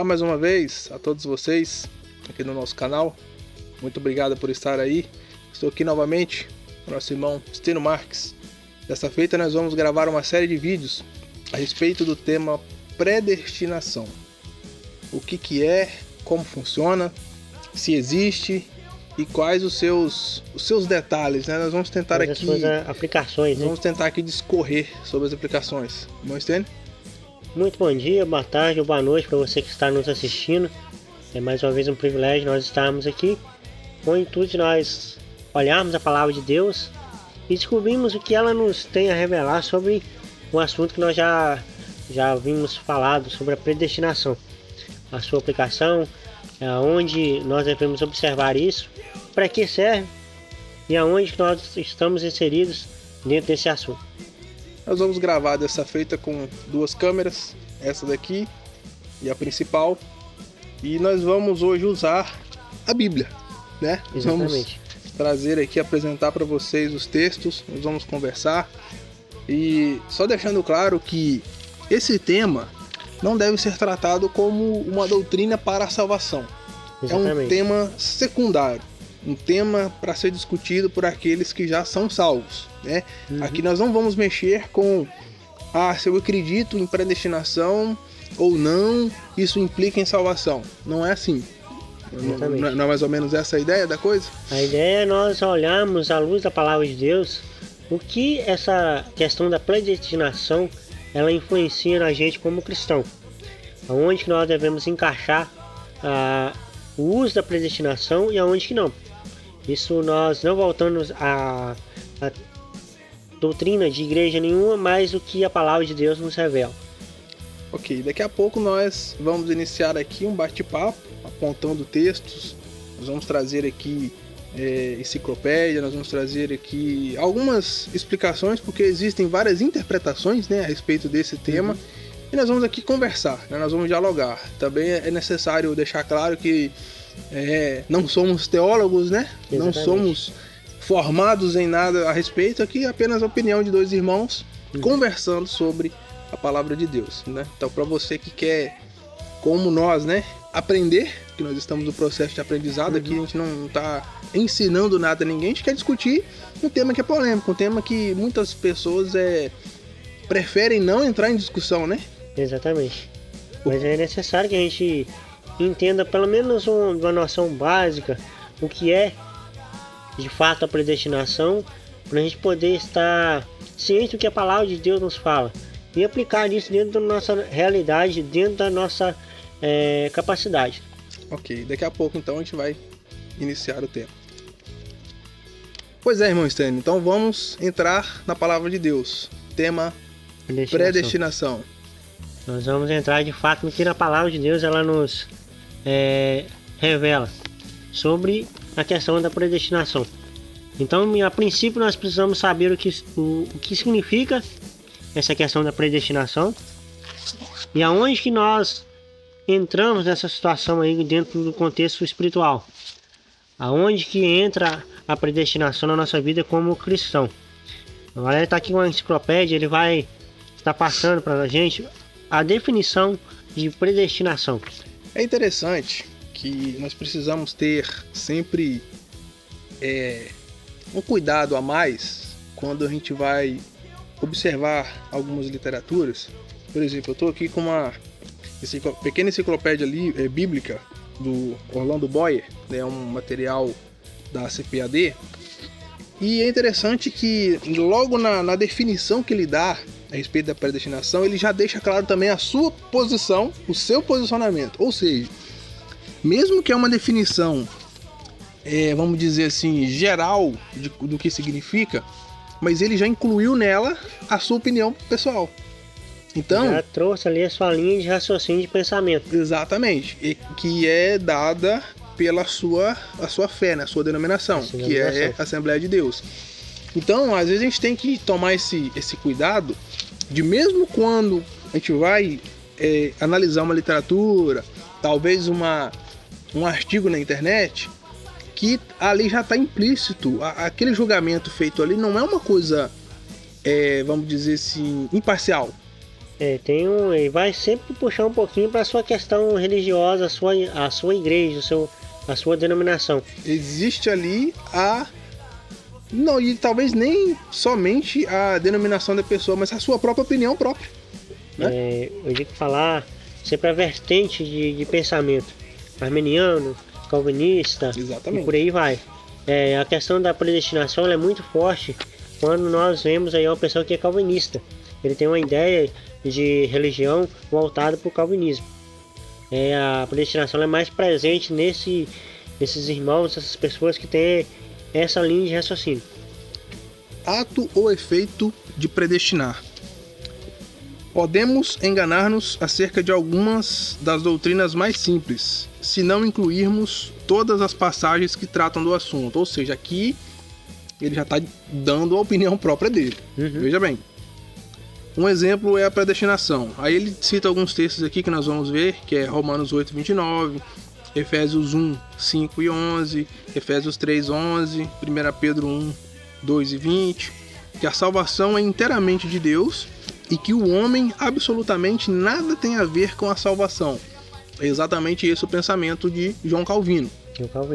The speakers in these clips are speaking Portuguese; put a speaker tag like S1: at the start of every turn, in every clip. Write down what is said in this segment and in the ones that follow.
S1: Olá mais uma vez a todos vocês aqui no nosso canal. Muito obrigado por estar aí. Estou aqui novamente com o nosso irmão Steno Marques. Dessa feita nós vamos gravar uma série de vídeos a respeito do tema predestinação. O que é, como funciona, se existe e quais os seus detalhes, né? Nós vamos tentar aqui as suas
S2: aplicações, né?
S1: Vamos tentar aqui discorrer sobre as aplicações. Irmão Steno?
S2: Muito bom dia, boa tarde ou boa noite para você que está nos assistindo. É mais uma vez um privilégio nós estarmos aqui com o intuito de nós olharmos a palavra de Deus e descobrirmos o que ela nos tem a revelar sobre um assunto que nós já vimos falado sobre a predestinação, a sua aplicação, aonde nós devemos observar isso, para que serve e aonde nós estamos inseridos dentro desse assunto.
S1: Nós vamos gravar dessa feita com duas câmeras, essa daqui e a principal, e nós vamos hoje usar a Bíblia, né?
S2: Exatamente.
S1: Vamos trazer aqui, apresentar para vocês os textos, nós vamos conversar e só deixando claro que esse tema não deve ser tratado como uma doutrina para a salvação.
S2: Exatamente.
S1: É um tema secundário, um tema para ser discutido por aqueles que já são salvos, né? Aqui nós não vamos mexer com se eu acredito em predestinação ou não, isso implica em salvação. Não é assim. Não é mais ou menos essa a ideia da coisa?
S2: A ideia é nós olharmos à luz da palavra de Deus o que essa questão da predestinação ela influencia na gente como cristão. Aonde que nós devemos encaixar o uso da predestinação e aonde que não. Isso nós não voltamos a doutrina de igreja nenhuma, mas o que a palavra de Deus nos revela.
S1: Ok, daqui a pouco nós vamos iniciar aqui um bate-papo, apontando textos. Nós vamos trazer aqui enciclopédia, nós vamos trazer aqui algumas explicações, porque existem várias interpretações, né, a respeito desse tema. E nós vamos aqui conversar, né, nós vamos dialogar. Também é necessário deixar claro que não somos teólogos, né? Exatamente. Não somos formados em nada a respeito, aqui apenas a opinião de dois irmãos conversando sobre a palavra de Deus, né? Então, para você que quer, como nós, né, aprender, que nós estamos no processo de aprendizado aqui, a gente não está ensinando nada a ninguém, a gente quer discutir um tema que é polêmico, um tema que muitas pessoas preferem não entrar em discussão, né?
S2: Exatamente. Mas é necessário que a gente entenda pelo menos uma noção básica o que é de fato a predestinação, para a gente poder estar ciente do que a palavra de Deus nos fala e aplicar isso dentro da nossa realidade, dentro da nossa capacidade.
S1: Ok, daqui a pouco então a gente vai iniciar o tema. Pois é, irmão Stênio, então vamos entrar na palavra de Deus. Tema predestinação.
S2: Nós vamos entrar de fato no que a palavra de Deus ela nos revela sobre a questão da predestinação. Então, a princípio, nós precisamos saber o que significa essa questão da predestinação e aonde que nós entramos nessa situação aí dentro do contexto espiritual. Aonde que entra a predestinação na nossa vida como cristão. Agora ele está aqui com uma enciclopédia, ele vai estar passando para a gente a definição de predestinação.
S1: É interessante que nós precisamos ter sempre um cuidado a mais quando a gente vai observar algumas literaturas. Por exemplo, eu estou aqui com uma pequena enciclopédia bíblica do Orlando Boyer, né, é um material da CPAD, e é interessante que logo na definição que ele dá a respeito da predestinação, ele já deixa claro também a sua posição, o seu posicionamento. Ou seja, mesmo que é uma definição, vamos dizer assim, geral do que significa, mas ele já incluiu nela a sua opinião pessoal. Então,
S2: já trouxe ali a sua linha de raciocínio de pensamento.
S1: Exatamente, e que é dada pela sua fé, né, a sua denominação, que é a Assembleia de Deus. Então, às vezes a gente tem que tomar esse cuidado de, mesmo quando a gente vai analisar uma literatura, talvez um artigo na internet, que ali já está implícito, aquele julgamento feito ali não é uma coisa, vamos dizer assim, imparcial.
S2: Ele vai sempre puxar um pouquinho para a sua questão religiosa, a sua igreja, a sua denominação.
S1: Existe ali não, e talvez nem somente a denominação da pessoa, mas a sua própria opinião própria, né?
S2: Eu digo falar sempre a vertente de pensamento arminiano, calvinista.
S1: Exatamente.
S2: E por aí vai. A questão da predestinação ela é muito forte quando nós vemos aí uma pessoa que é calvinista. Ele tem uma ideia de religião voltada para o calvinismo. A predestinação é mais presente nesses irmãos, essas pessoas que têm essa linha de raciocínio.
S1: Ato ou efeito de predestinar. Podemos enganar-nos acerca de algumas das doutrinas mais simples, se não incluirmos todas as passagens que tratam do assunto. Ou seja, aqui ele já está dando a opinião própria dele. Veja bem. Um exemplo é a predestinação. Aí ele cita alguns textos aqui que nós vamos ver, que é Romanos 8, 29, Efésios 1, 5 e 11, Efésios 3, 11, 1 Pedro 1, 2 e 20, que a salvação é inteiramente de Deus e que o homem absolutamente nada tem a ver com a salvação. É exatamente esse o pensamento de João Calvino,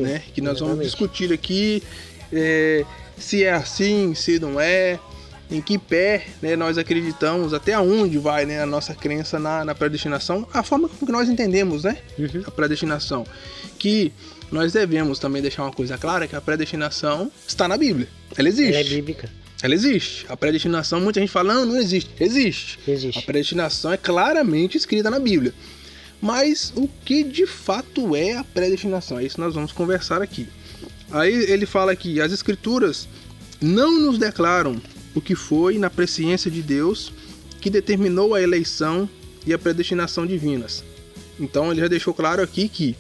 S1: né? Que nós vamos discutir aqui se é assim, se não é, em que pé, né, nós acreditamos, até onde vai, né, a nossa crença na predestinação, a forma como que nós entendemos, né, a predestinação. Que nós devemos também deixar uma coisa clara, que a predestinação está na Bíblia. Ela existe.
S2: Ela é bíblica.
S1: Ela existe. A predestinação, muita gente fala, não existe. Existe. A predestinação é claramente escrita na Bíblia. Mas o que de fato é a predestinação? É isso que nós vamos conversar aqui. Aí ele fala que as Escrituras não nos declaram o que foi na presciência de Deus que determinou a eleição e a predestinação divinas. Então ele já deixou claro aqui que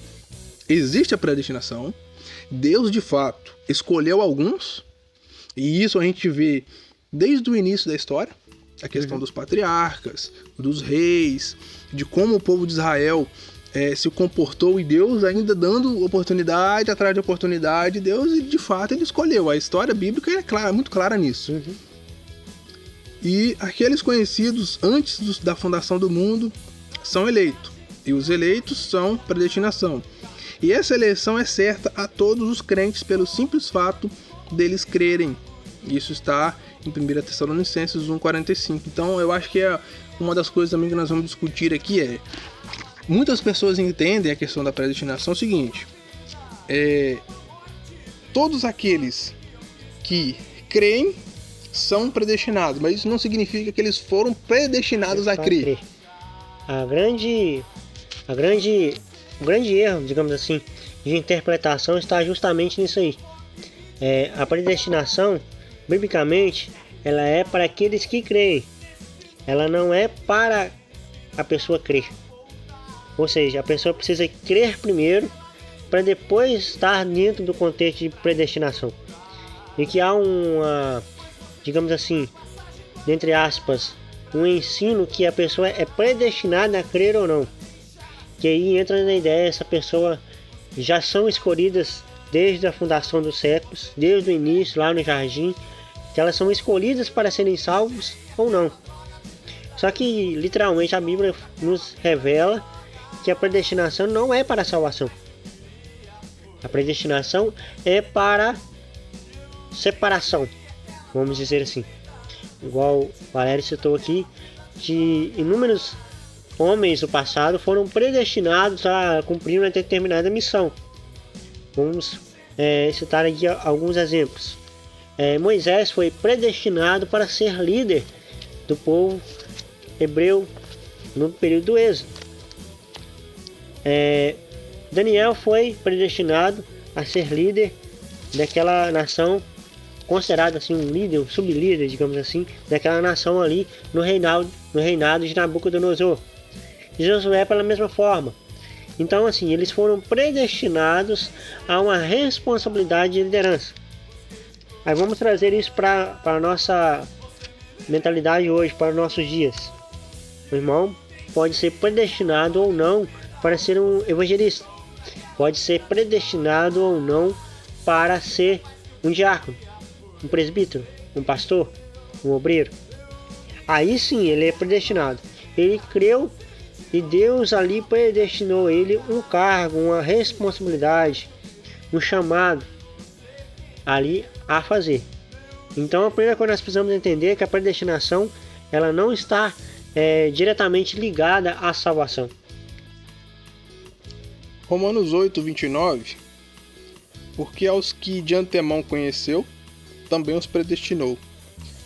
S1: existe a predestinação, Deus de fato escolheu alguns, e isso a gente vê desde o início da história, a questão dos patriarcas, dos reis, de como o povo de Israel se comportou, e Deus ainda dando oportunidade atrás de oportunidade, Deus de fato ele escolheu. A história bíblica é muito clara nisso. E aqueles conhecidos antes da fundação do mundo são eleitos, e os eleitos são predestinação. E essa eleição é certa a todos os crentes pelo simples fato deles crerem. Isso está em 1 Tessalonicenses 1,45. Então eu acho que uma das coisas também que nós vamos discutir aqui muitas pessoas entendem a questão da predestinação o seguinte: todos aqueles que creem são predestinados, mas isso não significa que eles foram predestinados a crer.
S2: O grande erro, digamos assim, de interpretação está justamente nisso aí. A predestinação, biblicamente, ela é para aqueles que creem. Ela não é para a pessoa crer. Ou seja, a pessoa precisa crer primeiro para depois estar dentro do contexto de predestinação. E que há digamos assim, entre aspas, um ensino que a pessoa é predestinada a crer ou não. Que aí entra na ideia, essa pessoa já são escolhidas desde a fundação dos séculos, desde o início, lá no jardim, que elas são escolhidas para serem salvos ou não. Só que, literalmente, a Bíblia nos revela que a predestinação não é para a salvação. A predestinação é para separação, vamos dizer assim. Igual o Valério citou aqui, que inúmeros homens do passado foram predestinados a cumprir uma determinada missão. Vamos citar aqui alguns exemplos. Moisés foi predestinado para ser líder do povo hebreu no período do Êxodo. Daniel foi predestinado a ser líder daquela nação, considerado assim um líder, um sublíder, digamos assim, daquela nação ali no reinado de Nabucodonosor. E Josué pela mesma forma. Então assim, eles foram predestinados a uma responsabilidade de liderança. Aí vamos trazer isso para a nossa mentalidade hoje, para os nossos dias. O irmão pode ser predestinado ou não para ser um evangelista. Pode ser predestinado ou não para ser um diácono, um presbítero, um pastor, um obreiro. Aí sim ele é predestinado. ele creu e Deus ali predestinou ele um cargo, uma responsabilidade, um chamado ali a fazer. Então a primeira coisa que nós precisamos entender é que a predestinação ela não está diretamente ligada à salvação.
S1: Romanos 8, 29. Porque aos que de antemão conheceu, também os predestinou,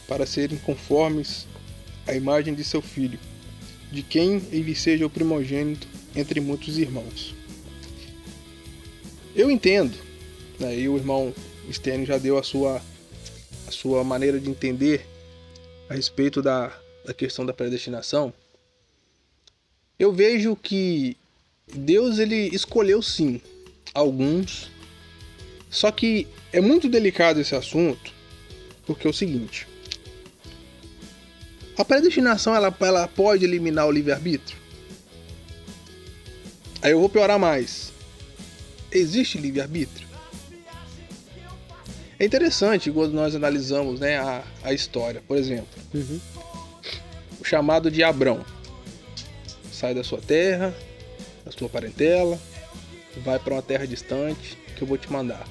S1: para serem conformes à imagem de seu Filho, de quem ele seja o primogênito entre muitos irmãos. Eu entendo, né, e o irmão Stênio já deu a sua maneira de entender a respeito da questão da predestinação. Eu vejo que Deus ele escolheu sim alguns, só que é muito delicado esse assunto, porque é o seguinte: a predestinação ela pode eliminar o livre-arbítrio? Aí eu vou piorar mais. Existe livre-arbítrio? É interessante quando nós analisamos, né, a história. Por exemplo, o chamado de Abrão. Sai da sua terra, da sua parentela, vai para uma terra distante que eu vou te mandar.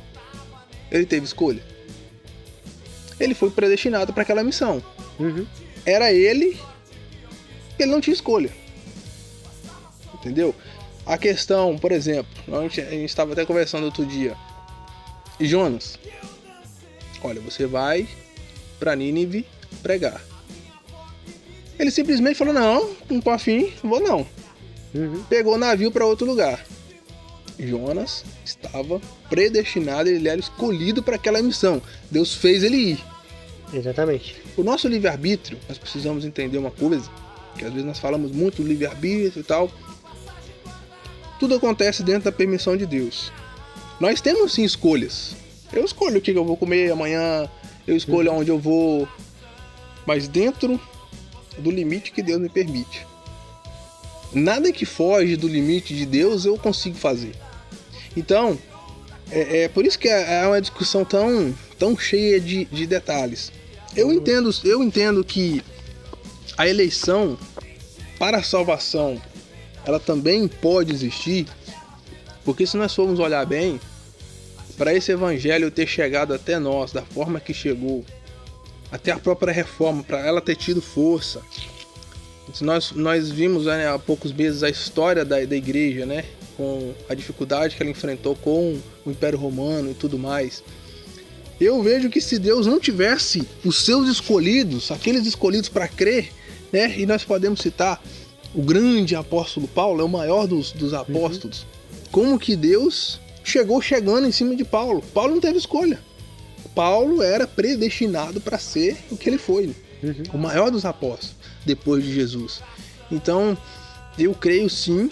S1: Ele teve escolha? Ele foi predestinado para aquela missão. Era ele não tinha escolha. Entendeu? A questão, por exemplo, a gente estava até conversando outro dia. Jonas, olha, você vai para Nínive pregar. Ele simplesmente falou: não tô afim, vou não. Pegou o navio para outro lugar. Jonas estava predestinado, ele era escolhido para aquela missão. Deus fez ele ir.
S2: Exatamente.
S1: O nosso livre-arbítrio, nós precisamos entender uma coisa, que às vezes nós falamos muito do livre-arbítrio e tal. Tudo acontece dentro da permissão de Deus. Nós temos sim escolhas. Eu escolho o que eu vou comer amanhã, eu escolho aonde eu vou, mas dentro do limite que Deus me permite. Nada que foge do limite de Deus eu consigo fazer. Então, é por isso que é uma discussão tão cheia de detalhes. Eu entendo que a eleição para a salvação ela também pode existir, porque se nós formos olhar bem, para esse evangelho ter chegado até nós da forma que chegou, até a própria reforma, para ela ter tido força. Nós vimos, né, há poucos meses a história da igreja, né, com a dificuldade que ela enfrentou com o Império Romano e tudo mais. Eu vejo que se Deus não tivesse os seus escolhidos, aqueles escolhidos para crer, né, e nós podemos citar o grande apóstolo Paulo, é o maior dos apóstolos, como que Deus chegando em cima de Paulo. Paulo não teve escolha. Paulo era predestinado para ser o que ele foi, o maior dos apóstolos, depois de Jesus. Então, eu creio sim,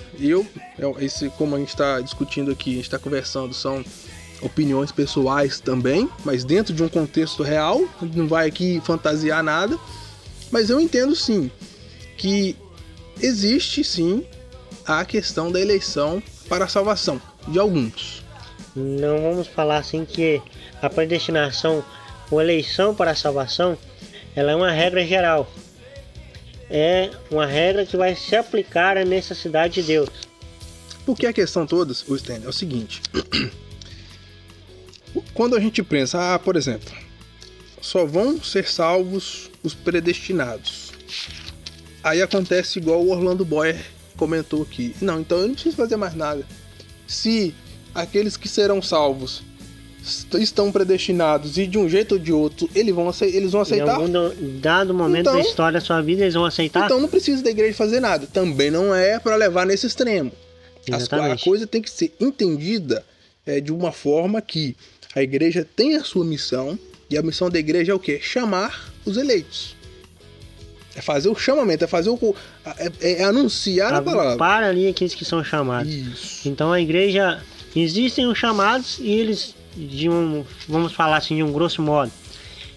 S1: como a gente está discutindo aqui, a gente está conversando, são opiniões pessoais também, mas dentro de um contexto real, a gente não vai aqui fantasiar nada, mas eu entendo sim, que existe sim a questão da eleição para a salvação de alguns.
S2: Não vamos falar assim que a predestinação ou eleição para a salvação, ela é uma regra geral. É uma regra que vai se aplicar à necessidade de Deus.
S1: Porque a questão toda, Stênio, é o seguinte. Quando a gente pensa, por exemplo, só vão ser salvos os predestinados. Aí acontece igual o Orlando Boyer comentou aqui. Não, então eu não preciso fazer mais nada. Se aqueles que serão salvos estão predestinados e de um jeito ou de outro eles vão aceitar. Em
S2: algum dado momento da história da sua vida eles vão aceitar.
S1: Então não precisa da igreja fazer nada. Também não é para levar nesse extremo. A coisa tem que ser entendida de uma forma que a igreja tem a sua missão. E a missão da igreja é o quê? Chamar os eleitos. É fazer o chamamento, é anunciar a palavra.
S2: Para ali aqueles que são chamados.
S1: Isso.
S2: Então a igreja, existem os chamados e eles, vamos falar assim de um grosso modo,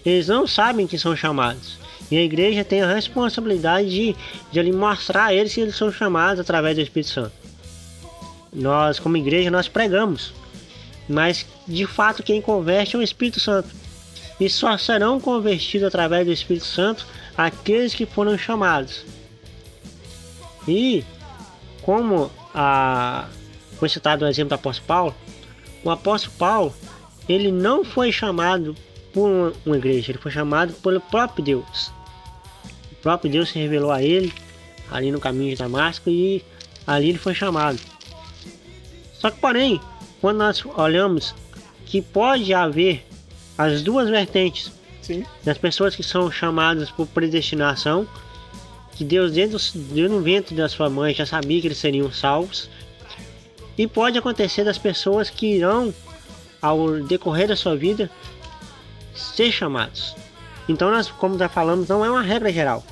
S2: eles não sabem que são chamados. E a igreja tem a responsabilidade de ali mostrar a eles que eles são chamados através do Espírito Santo. Nós, como igreja, nós pregamos. Mas, de fato, quem converte é o Espírito Santo. E só serão convertidos através do Espírito Santo aqueles que foram chamados. E como foi citado o exemplo do apóstolo Paulo, o apóstolo Paulo, ele não foi chamado por uma igreja, ele foi chamado pelo próprio Deus. O próprio Deus se revelou a ele ali no caminho de Damasco e ali ele foi chamado. Só que, porém, quando nós olhamos que pode haver as duas vertentes,
S1: Sim.
S2: das pessoas que são chamadas por predestinação, que Deus desde no ventre da sua mãe já sabia que eles seriam salvos, e pode acontecer das pessoas que irão, ao decorrer da sua vida, ser chamados. Então, nós, como já falamos, não é uma regra geral.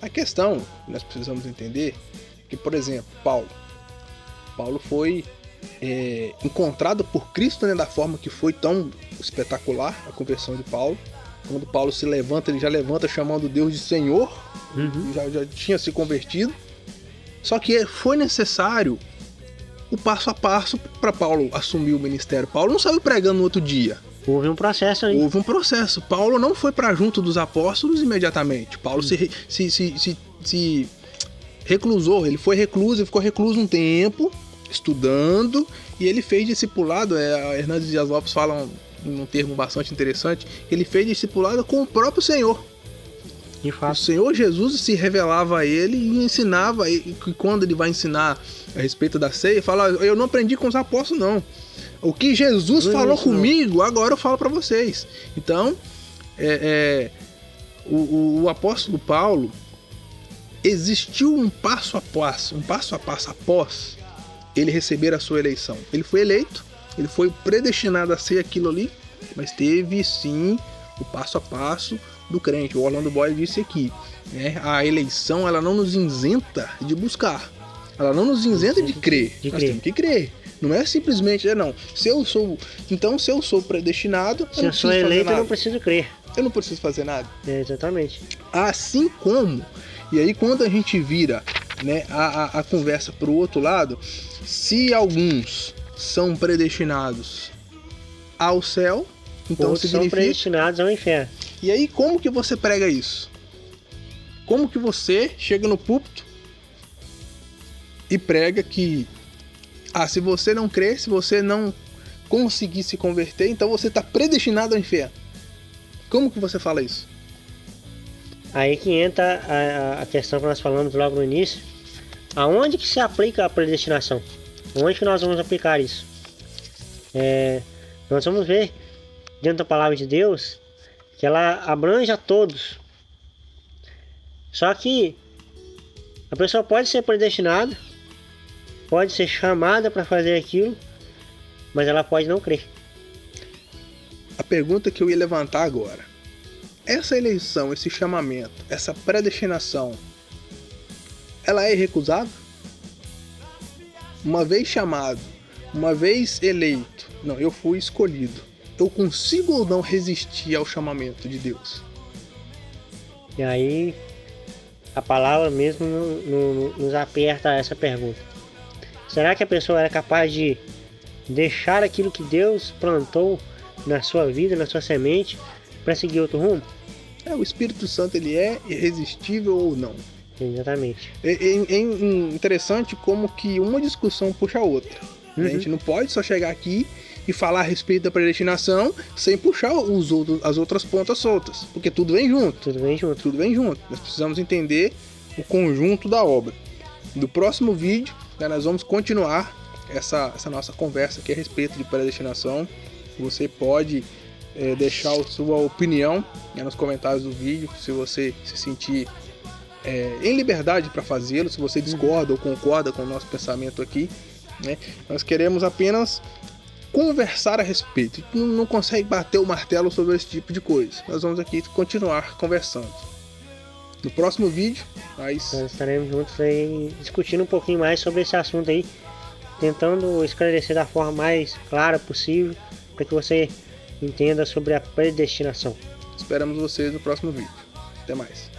S1: A questão que nós precisamos entender é que, por exemplo, Paulo foi encontrado por Cristo, né, da forma que foi tão espetacular a conversão de Paulo. Quando Paulo se levanta, ele já levanta chamando Deus de Senhor. Já tinha se convertido. Só que foi necessário o passo a passo para Paulo assumir o ministério. Paulo não saiu pregando no outro dia.
S2: Houve um processo aí.
S1: Houve um processo. Paulo não foi para junto dos apóstolos imediatamente. Paulo se reclusou. Ele foi recluso, ele ficou recluso um tempo, estudando, e ele fez discipulado. A Hernandes Dias Lopes fala um termo bastante interessante. Ele fez discipulado com o próprio Senhor.
S2: De fato.
S1: O Senhor Jesus se revelava a ele e ensinava. E quando ele vai ensinar a respeito da ceia, fala: eu não aprendi com os apóstolos, não. O que Jesus falou comigo, agora eu falo para vocês. Então, o apóstolo Paulo, existiu um passo a passo após ele receber a sua eleição. Ele foi eleito, ele foi predestinado a ser aquilo ali, mas teve sim o passo a passo do crente. O Orlando Boyle disse aqui, né? A eleição, ela não nos isenta de buscar, ela não nos isenta de crer. Nós temos que crer. Não é simplesmente, não. Se eu sou predestinado,
S2: se eu sou eleito, eu não preciso crer.
S1: Eu não preciso fazer nada.
S2: Exatamente.
S1: Assim como, e aí quando a gente vira, né, a conversa para o outro lado, se alguns são predestinados ao céu, então
S2: outros são predestinados ao inferno.
S1: E aí como que você prega isso? Como que você chega no púlpito e prega que se você não crer, se você não conseguir se converter, então você está predestinado ao inferno? Como que você fala isso?
S2: Aí que entra a questão que nós falamos logo no início. Aonde que se aplica a predestinação? Onde que nós vamos aplicar isso? Nós vamos ver dentro da palavra de Deus que ela abrange a todos. Só que a pessoa pode ser predestinada, pode ser chamada para fazer aquilo, mas ela pode não crer.
S1: A pergunta que eu ia levantar agora: essa eleição, esse chamamento, essa predestinação, ela é irrecusável? Uma vez chamado, uma vez eleito, não, eu fui escolhido, eu consigo ou não resistir ao chamamento de Deus?
S2: E aí a palavra mesmo nos aperta a essa pergunta. Será que a pessoa é capaz de deixar aquilo que Deus plantou na sua vida, na sua semente, para seguir outro rumo?
S1: O Espírito Santo, ele é irresistível ou não?
S2: Exatamente.
S1: É interessante como que uma discussão puxa a outra. A gente não pode só chegar aqui e falar a respeito da predestinação sem puxar as outras pontas soltas, porque tudo vem junto. Tudo vem junto. Nós precisamos entender o conjunto da obra. No próximo vídeo, nós vamos continuar essa nossa conversa aqui a respeito de predestinação. Você pode deixar a sua opinião, né, nos comentários do vídeo, se você se sentir em liberdade para fazê-lo, se você discorda ou concorda com o nosso pensamento aqui, né? Nós queremos apenas conversar a respeito, não consegue bater o martelo sobre esse tipo de coisa. Nós vamos aqui continuar conversando. No próximo vídeo, nós
S2: estaremos juntos aí discutindo um pouquinho mais sobre esse assunto aí, tentando esclarecer da forma mais clara possível, para que você entenda sobre a predestinação.
S1: Esperamos vocês no próximo vídeo. Até mais.